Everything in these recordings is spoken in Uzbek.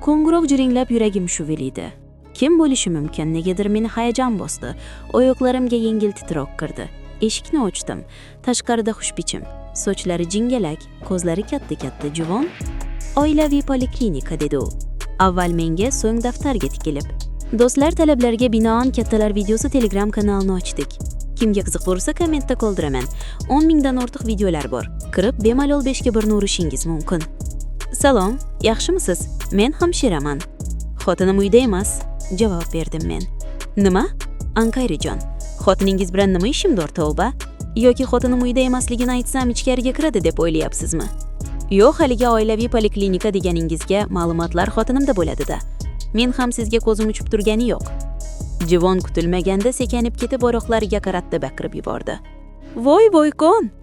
Qo'ng'iroq jiringlab yuragim shuvillaydi. Kim bo'lishi mumkin? Negadir meni hayajon bosdi. Oyoqlarimga yengil titroq kirdi. Eshikni ochdim. Tashqarida xushbichim, sochlari jingalak, ko'zlari katta-katta juvon. Oilaviy poliklinika dedi u. Avval menga, so'ng daftarga tikilib. Do'stlar talablariga binoan kattalar videosi Telegram kanalini ochdik. Kimga qiziq bo'lsa kommentda qoldiraman. 10 mingdan ortiq videolar bor. Kirib bemalol 5 ga 1 urishingiz mumkin. Salom, yaxshimisiz? Men hamshiraman. Xotinim uyda emas, javob berdim men. Nima? Anqayrijon, xotiningiz bilan nima ishim bor tavba? Yoki xotinim uyda emasligini aytsam ichkariga kiradi deb o'ylayapsizmi? Yo'q, haligi oilaviy poliklinika deganingizga ma'lumotlar xotinimda bo'ladi-da. Men ham sizga ko'zim uchib turgani yo'q. Juvon kutilmaganda sekanib ketib oyoqlariga qaratdi, baqirib yubordi. Voy boyqon!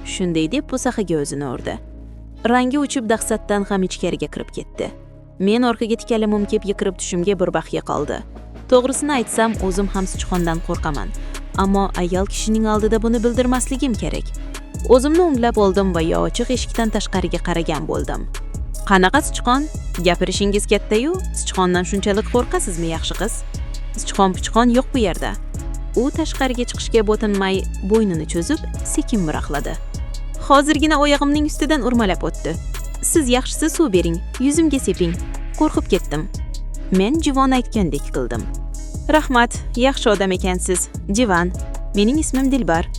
Shunday deb po'saxiga o'zini urdi. Rangi uchib dahsatdan ham ichkariga kirib ketdi. Men orqaga tikalimim kep yiqirib tushimga bir baxya qoldi. To'g'risini aytsam, o'zim ham sichqondan qo'rqaman. Ammo ayol kishining oldida buni bildirmasligim kerak. O'zimni o'nglab oldim va yo ochiq eshikdan tashqariga qaragan bo'ldim. Qanaqa sichqon? Gapirishingiz katta-yu, sichqondan shunchalik qo'rqasizmi, yaxshi qiz? Sichqon-pichqon yo'q bu yerda. U tashqariga chiqishga botinmay bo'ynini cho'zib, sekin miraqladi. Hozirgina oyog'imning ustidan urmalab o'tdi. Siz yaxshisi suv bering, yuzimga seping. Qo'rqib ketdim. Men juvon aytgandek qildim. Rahmat, yaxshi odam ekansiz. Jivan, mening ismim Dilbar.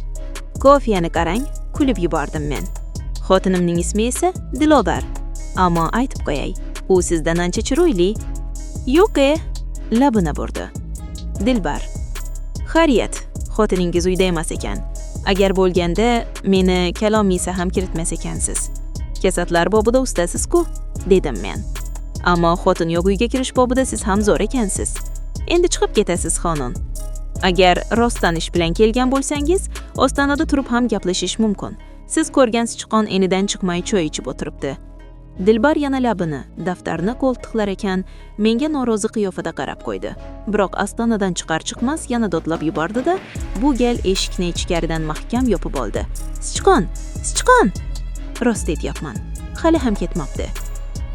Kofiyani qarang, kulib yubordim men. Xotinimning ismi esa Dilobar. Ammo aytib qo'yay, u sizdan ancha chiroyli. Yo'q-e, labini burdi. Dilbar. Xariyat, xotiningiz uyda emas ekan. Agar bo'lganda meni kalomiysa ham kiritmas ekansiz. Kasatlar bobida ustasiz-ku, dedim men. Ammo xotin yo'q uyga kirish bobida siz ham zo'r ekansiz. Endi chiqib ketasiz, xonim. Agar rostdan ish bilan kelgan bo'lsangiz, ostonada turib ham gaplashish mumkin. Siz ko'rgan sichqon enidan chiqmay choy ichib o'tiribdi. Dilbar yana labini, daftarni qo'ltiqlar ekan, menga norozi qiyofada qarab qo'ydi. Biroq ostonadan chiqar-chiqmas yana dodlab yubordi-da, bu gal eshikni ichkaridan mahkam yopib oldi. Sichqon! Sichqon! Rost aytyapman. Hali ham ketmabdi.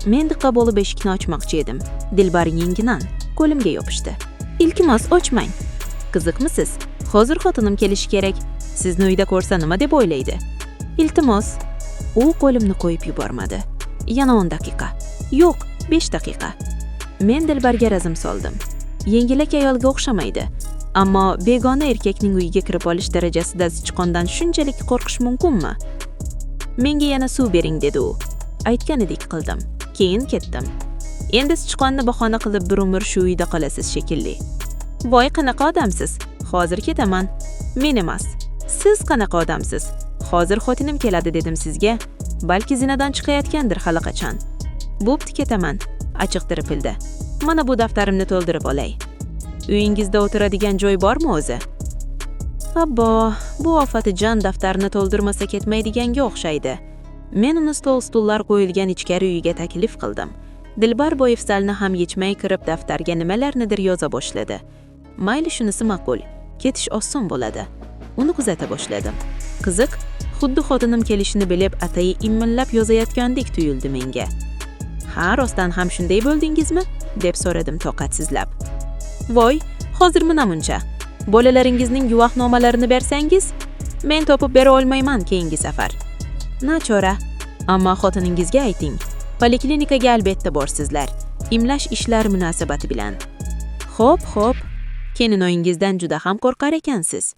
Men diqqat bo'lib eshikni ochmoqchi edim. Dilbar yenginan qo'limga yopishdi. Iltimos, ochmang. Qiziqmisiz? Hozir xotinim kelishi kerak. Sizni uyda ko'rsa nima deb o'ylaydi? Iltimos. U qo'limni qo'yib yubormadi. Yana 10 daqiqa. Yo'q, 5 daqiqa. Men Dilbarga razm soldim. Yengilak ayolga o'xshamaydi. Ammo begona erkakning uyiga kirib olish darajasida sichqondan shunchalik qo'rqish mumkinmi? Menga yana suv bering, dedi u. Aytganidek qildim. Keyin ketdim. Endi sichqonni bahona qilib bir umr shu uyda qolasiz shekilli. Voy, qanaqa odamsiz? Hozir ketaman. Men emas. Siz qanaqa odamsiz? Hozir xotinim keladi dedim sizga. Balki zinadan chiqayotgandir hali qachon. Bo'pti, ketaman. Achiq tiripildi. Mana bu daftarimni to'ldirib olay. Uyingizda o'tiradigan joy bormi o'zi? Abbo, bu ofatijon daftarni to'ldirmasa ketmaydiganga o'xshaydi. Men uni stol-stullar qo'yilgan ichkari uyiga taklif qildim. Dilbar boyifsalni ham yechmay kirib daftarga nimalarnidir yoza boshladi. Mayli, shunisi ma'qul. Ketish oson bo'ladi. Uni kuzata boshladim. Qiziq, xuddi xotinim kelishini bilib atayi immillab yozayotgandek tuyuldi menga. Ha, rostdan ham shunday bo'ldingizmi? Deb so'radim toqatsizlab. Voy, hozir munamuncha. Bolalaringizning guvohnomalarini bersangiz, men topib bera olmayman keyingi safar. Nachora. Ammo xotiningizga ayting. Poliklinikaga albatta borsizlar. Imlash ishlar munosabati bilan. Xo'p. Kelinoyingizdan juda ham qo'rqar ekansiz.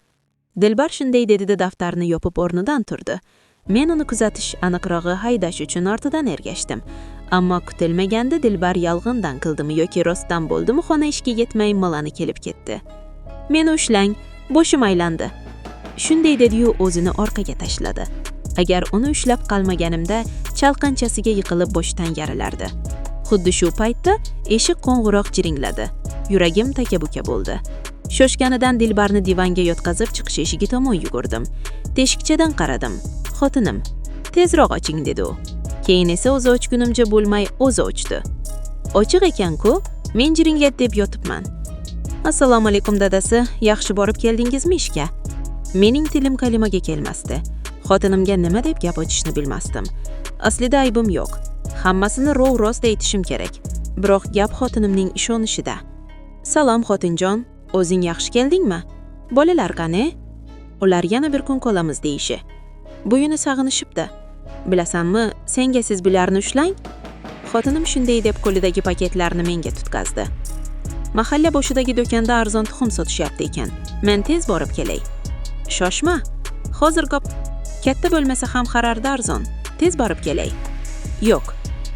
Dilbar shunday dedi-da daftarni yopib o'rnidan turdi. Men uni kuzatish, aniqrog'i haydash uchun ortidan ergashdim. Ammo kutilmaganda Dilbar yolg'ondan qildimi yoki rostdan bo'ldimi, xona ishga yetmay milani kelib ketdi. Meni ushlang, boshim aylandi. Shunday dedi-yu o'zini orqaga tashladi. Agar uni ushlab qolmaganimda chalqanchasiga yiqilib boshdan yarilardi. Xuddi shu paytda eshik qo'ng'iroq jiringladi. Yuragim taka-buka bo'ldi. Shoshganidan Dilbarni divanga yotqazib chiqish eshigi tomon yugurdim. Teshikchadan qaradim. Xotinim, tezroq oching, dedi u. Keyin esa o'zi ochgunimcha bo'lmay o'zi ochdi. Ochiq ekan-ku, men jiringlat deb yotibman. Assalomu alaykum dadasi, yaxshi borib keldingizmi ishga? Mening tilim kalimaga kelmasdi. Xotinimga nima deb gap ochishni bilmasdim. Aslida aybim yo'q. Hammasini ro'y-rost aytishim kerak. Biroq gap xotinimning ishonishida. Salom xotinjon, o'zing yaxshi keldingmi? Bolalar qani? Ular yana bir kun qolamiz deyishi. Buyini sag'inishibdi. Bilasanmi, senga siz bularni ushlang? Xotinim shunday deb qo'lidagi paketlarni menga tutkazdi. Mahalla boshidagi do'konda arzon tuxum sotishyapti ekan. Men tez borib kelay. Shoshma. Hozir katta bo'lmasa ham xararda arzon. Tez borib kelay. Yo'q,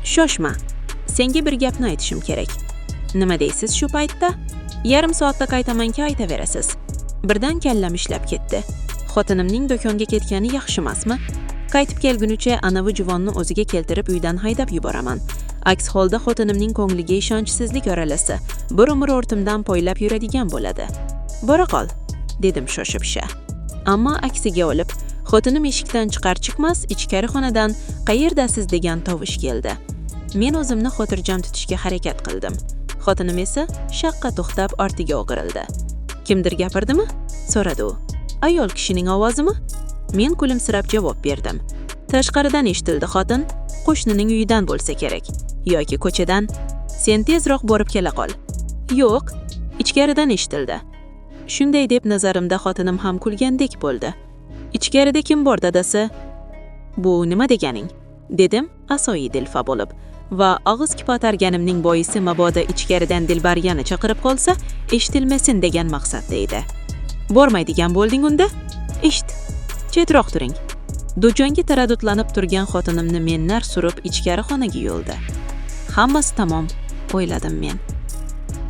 shoshma. Senga bir gapni aytishim kerak. Nima deysiz shu paytda? Yarim soatda qaytamanki aytaverasiz. Birdan kallam ishlab ketdi. Xotinimning do'konga ketgani yaxshi emasmi? Qaytib kelgunicha anavi juvonni o'ziga keltirib uydan haydab yuboraman. Aks holda xotinimning ko'ngliga ishonchsizlik aralasa, bir umr o'rtimdan poylab yuradigan bo'ladi. Bora qol, dedim shosha-pisha. Ammo aksiga olib, xotinim eshikdan chiqar-chiqmas ichkari xonadan qayerdasiz degan tovush keldi. Men o'zimni xotirjam tutishga harakat qildim. Xotinim esa shaqqa to'xtab ortiga o'girildi. Kimdir gapirdimi? So'radi u. Ayol kishining ovozimi? Men kulimsirab javob berdim. Tashqaridan eshitildi xotin, qo'shnining uyidan bo'lsa kerak yoki ko'chadan. Sen tezroq borib kela qol. Yo'q, ichkaridan eshitildi. Shunday deb nazarimda xotinim ham kulgandek bo'ldi. Ichkarida kim bor dadasi? Bu nima deganing? Dedim asoyi dilfa bo'lib. Va og'iz kipotarganimning boisi mabodo ichkaridan Dilbar yana chaqirib qolsa, eshitilmasin degan maqsadda edi. Bormaydigan bo'lding unda? Eshit. Chetroq turing. Do'jonga taraddudlanib turgan xotinimni mennar surib ichkari xonaga yo'ldi. Hammasi tamom, o'yladim men.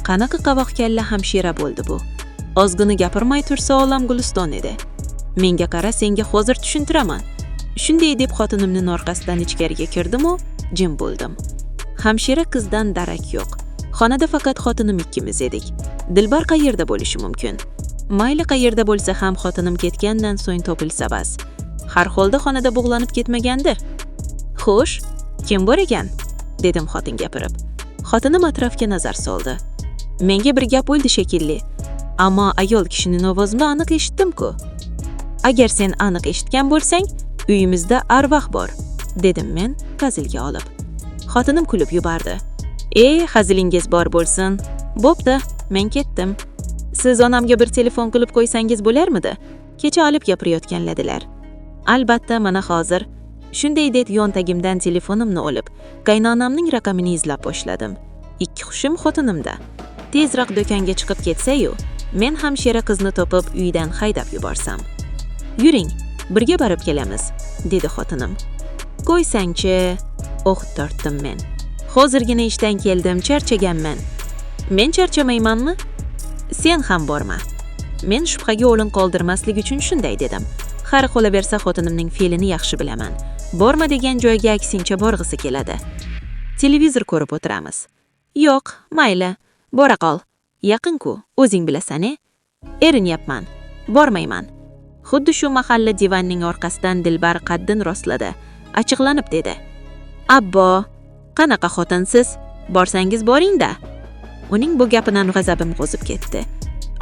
Qanaqa qavoq kalla hamshira bo'ldi bu. Ozg'ini gapirmay tursa olam guliston edi. Menga qara, senga hozir tushuntiraman. Shunday deb xotinimning orqasidan ichkariga kirdim-u, jim bo'ldim. Hamshira qizdan darak yo'q. Xonada faqat xotinim ikkimiz edik. Dilbar qayerda bo'lishi mumkin? Mayli qayerda bo'lsa ham xotinim ketgandan so'ng topilsa bas. Har holda xonada bug'lanib ketmagandir. Xo'sh, kim bor ekan? Dedim xotin gapirib. Xotinim atrofga nazar soldi. Menga bir gap bo'ldi shekilli. Ammo ayol kishining ovozini aniq eshitdim-ku. Agar sen aniq eshitgan bo'lsang, uyimizda arvoh bor, dedim men hazilga olib. Xotinim kulib yubordi. Hazilingiz bor bo'lsin. Bo'pti, men ketdim. Siz onamga bir telefon qilib qo'ysangiz bo'larmidi? Kecha olib gapirayotganladilar. Albatta, mana hozir. Shunday deb yontagimdan telefonimni olib, qaynonamning raqamini izlab boshladim. Ikki hushim xotinimda. Tezroq do'konga chiqib ketsa-yu, men hamshira qizni topib uydan haydab yuborsam. Yuring, birga borib kelamiz, dedi xotinim. Qo'ysang-chi, o'qit tortdim men. Hozirgina ishdan keldim, charchaganman. Men charchamaymanmi? Sen ham borma. Men shubhaga o'rin qoldirmaslik uchun shunday dedim. Xari qolaversa xotinimning fe'lini yaxshi bilaman. Borma degan joyga aksincha borg'isi keladi. Televizor ko'rib o'tiramiz. Yo'q, mayli, bora qol. Yaqin-ku, o'zing bilasan-e? Erinyapman. Bormayman. Xuddi shu mahalla divanning orqasidan Dilbar qaddin rostladi. Achiqlanib dedi. Abbo, qanaqa xotinsiz? Borsangiz boring-da. Uning bu gapidan g'azabim qo'zib ketdi.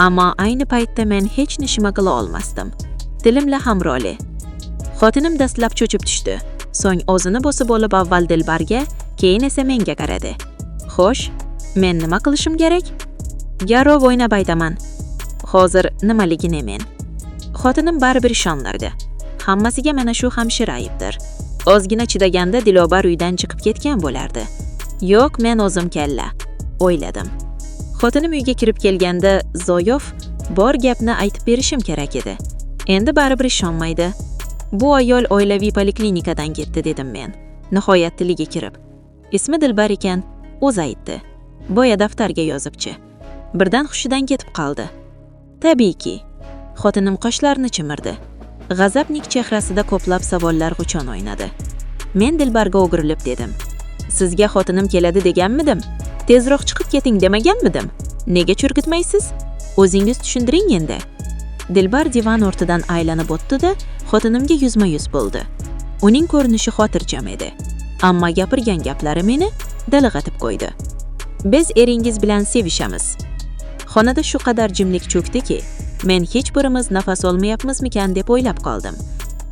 Ammo ayni paytda men hech nima qila olmasdim. Dilimla hamroli. Xotinim dastlab cho'chib tushdi. So'ng o'zini bosib olib avval Dilbarga, keyin esa menga qaradi. Xo'sh, men nima qilishim kerak? Garov o'ynab aytaman. Hozir nimaligini men. Xotinim baribir ishonlardi. Hammasiga mana shu hamshira aybdir. Ozgina chidaganda Dilobar uydan chiqib ketgan bo'lardi. Yo'q, men o'zim kalla, o'yladim. Xotinim uyga kirib kelganda Zoyov bor gapni aytib berishim kerak edi. Endi baribir ishonmaydi. Bu ayol oilaviy poliklinikadan ketdi, dedim men. Nihoyat tiliga kirib. Ismi Dilbar ekan, o'zi aytdi. Boya daftarga yozibchi. Birdan hushidan ketib qoldi. Tabiiyki. Xotinim qoshlarini chimirdi. G'azablik chehrasida ko'plab savollar g'uchon o'ynadi. Men Dilbarga o'girilib dedim. Sizga xotinim keladi deganmidim? Tezroq chiqib keting demaganmidim? Nega churgitmaysiz? O'zingiz tushundiring endi. Dilbar divan o'rtidan aylanib o'tdi-da, xotinimga yuzma-yuz bo'ldi. Uning ko'rinishi xotirjam edi. Ammo gapirgan gaplari meni dalag'atib qo'ydi. Biz eringiz bilan sevishamiz. Xonada shu qadar jimlik cho'kdiki, men hech birimiz nafas olmayapmizmikan deb o'ylab qoldim.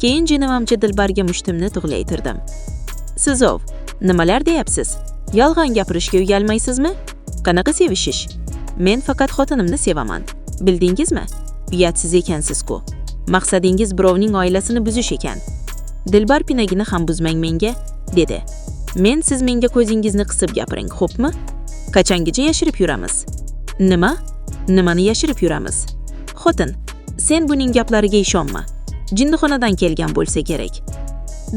Keyin jinimamcha Dilbarga mushtimni tug'laytirdim. Sizov, nimalar deyapsiz? Yolg'on gapirishga uyalmaysizmi? Qanaqa sevishish? Men faqat xotinimni sevaman. Bildingizmi? Uyatsiz ekansiz-ku. Maqsadingiz birovning oilasini buzish ekan. Dilbar pinagini ham buzmang menga, dedi. Men siz menga ko'zingizni qisib gapiring, xo'pmi? Qachongacha yashirib yuramiz? Nima? Nimani yashirib yuramiz? Xotin, sen buning gaplariga ishonma. Jinnixonadan kelgan bo'lsa kerak.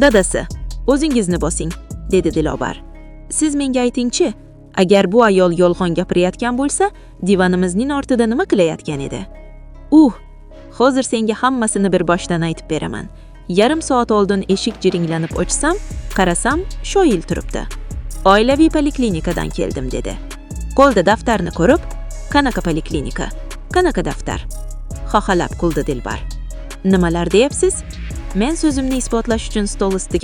Dadasi, o'zingizni bosing, dedi Dilobar. Siz menga aytingchi, agar bu ayol yolg'on gapirayotgan bo'lsa, divanimizning ortida nima qilayotgan edi? Hozir senga hammasini bir boshdan aytib beraman. Yarim soat oldin eshik jiringlanib ochsam, qarasam, Shoil turibdi. Oilaviy poliklinikadan keldim, dedi. Qo'lda daftarni ko'rib, qanaqa poliklinika? Qanaqa daftar? Xoxolab kuldi Dilbar. Nimalar deyapsiz? Men so'zimni isbotlash uchun stol ustiga